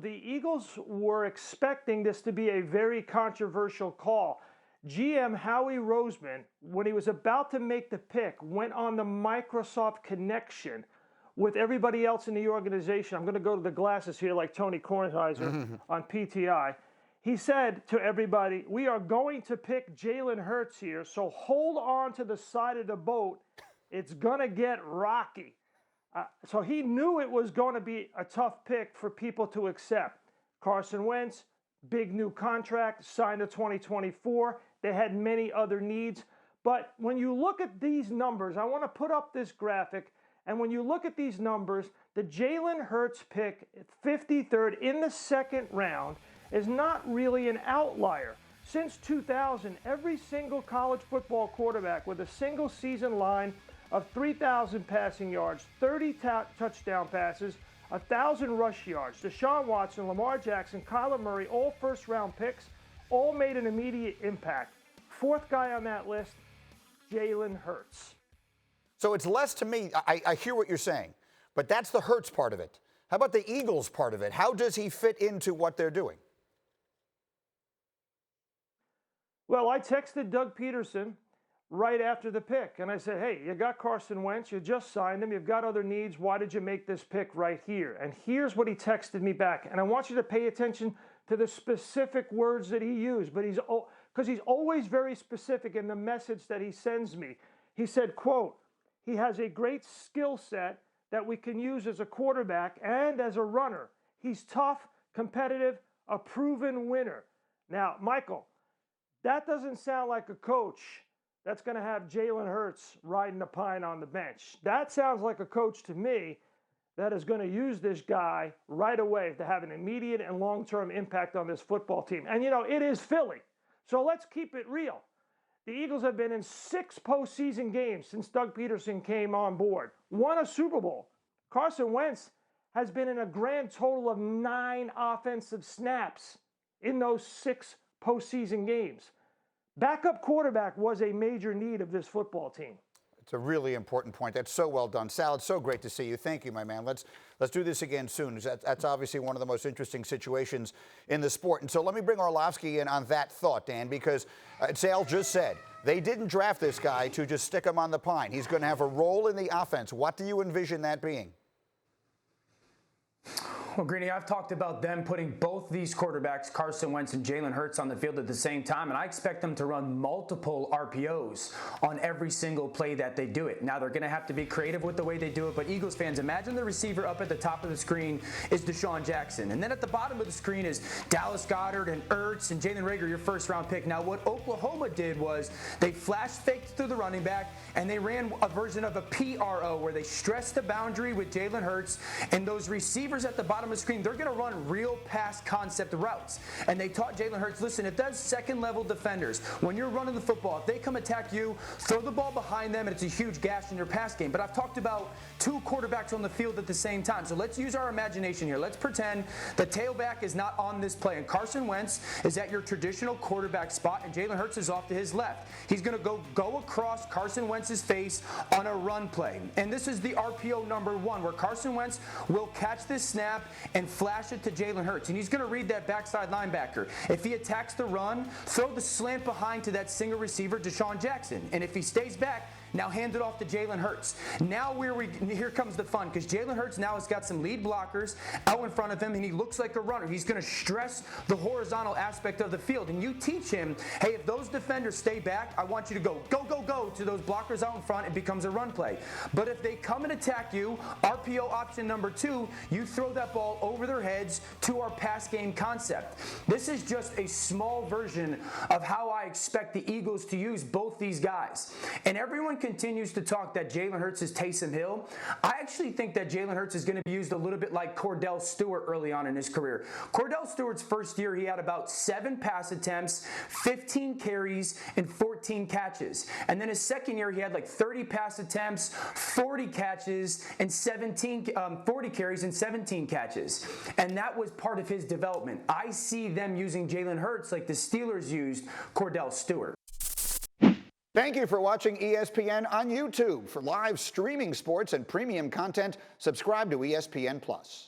The Eagles were expecting this to be a very controversial call. GM Howie Roseman, when he was about to make the pick, went on the Microsoft connection with everybody else in the organization. I'm going to go to the glasses here like Tony Kornheiser on PTI. He said to everybody, we are going to pick Jalen Hurts here, so hold on to the side of the boat. It's going to get rocky. So he knew it was going to be a tough pick for people to accept. Carson Wentz, big new contract, signed to 2024. They had many other needs. But when you look at these numbers, I want to put up this graphic. And when you look at these numbers, the Jalen Hurts pick, 53rd in the second round, is not really an outlier. Since 2000, every single college football quarterback with a single season line of 3,000 passing yards, 30 touchdown passes, 1,000 rush yards. Deshaun Watson, Lamar Jackson, Kyler Murray, all first-round picks, all made an immediate impact. Fourth guy on that list, Jalen Hurts. So it's less to me. I hear what you're saying, but that's the Hurts part of it. How about the Eagles part of it? How does he fit into what they're doing? Well, I texted Doug Pederson right after the pick, and I said, hey, you got Carson Wentz, you just signed him, you've got other needs, why did you make this pick right here? And here's what he texted me back, and I want you to pay attention to the specific words that he used, but because he's always very specific in the message that he sends me. He said, quote, he has a great skill set that we can use as a quarterback and as a runner. He's tough, competitive, a proven winner. Now, Michael, that doesn't sound like a coach that's going to have Jalen Hurts riding the pine on the bench. That sounds like a coach to me that is going to use this guy right away to have an immediate and long-term impact on this football team. And, you know, it is Philly. So let's keep it real. The Eagles have been in 6 postseason games since Doug Pederson came on board, won a Super Bowl. Carson Wentz has been in a grand total of 9 offensive snaps in those 6 postseason games. Backup quarterback was a major need of this football team. It's a really important point. That's so well done. Sal, it's so great to see you. Thank you, my man. Let's do this again soon. That's obviously one of the most interesting situations in the sport. And so let me bring Orlovsky in on that thought, Dan, because Sal just said they didn't draft this guy to just stick him on the pine. He's going to have a role in the offense. What do you envision that being? Well, Greeny, I've talked about them putting both these quarterbacks, Carson Wentz and Jalen Hurts, on the field at the same time, and I expect them to run multiple RPOs on every single play that they do it. Now, they're going to have to be creative with the way they do it, but Eagles fans, imagine the receiver up at the top of the screen is Deshaun Jackson, and then at the bottom of the screen is Dallas Goedert and Ertz and Jalen Reagor, your first-round pick. Now, what Oklahoma did was they flash-faked through the running back, and they ran a version of a PRO where they stressed the boundary with Jalen Hurts, and those receivers at the bottom of the screen, they're going to run real pass concept routes. And they taught Jalen Hurts, listen, if that's second-level defenders, when you're running the football, if they come attack you, throw the ball behind them, and it's a huge gash in your pass game. But I've talked about 2 quarterbacks on the field at the same time. So let's use our imagination here. Let's pretend the tailback is not on this play, and Carson Wentz is at your traditional quarterback spot, and Jalen Hurts is off to his left. He's going to go across Carson Wentz's face on a run play. And this is the RPO number 1, where Carson Wentz will catch this snap and flash it to Jalen Hurts. And he's going to read that backside linebacker. If he attacks the run, throw the slant behind to that single receiver, Deshaun Jackson. And if he stays back, now hand it off to Jalen Hurts. Now here comes the fun, because Jalen Hurts now has got some lead blockers out in front of him, and he looks like a runner. He's going to stress the horizontal aspect of the field. And you teach him, hey, if those defenders stay back, I want you to go, go, go, go to those blockers out in front. It becomes a run play. But if they come and attack you, RPO option number 2, you throw that ball over their heads to our pass game concept. This is just a small version of how I expect the Eagles to use both these guys. And everyone continues to talk that Jalen Hurts is Taysom Hill. I actually think that Jalen Hurts is going to be used a little bit like Cordell Stewart early on in his career. Cordell Stewart's first year, he had about 7 pass attempts, 15 carries, and 14 catches. And then his second year, he had like 30 pass attempts, 40 catches, and 40 carries and 17 catches. And that was part of his development. I see them using Jalen Hurts like the Steelers used Cordell Stewart. Thank you for watching ESPN on YouTube. For live streaming sports and premium content, subscribe to ESPN+.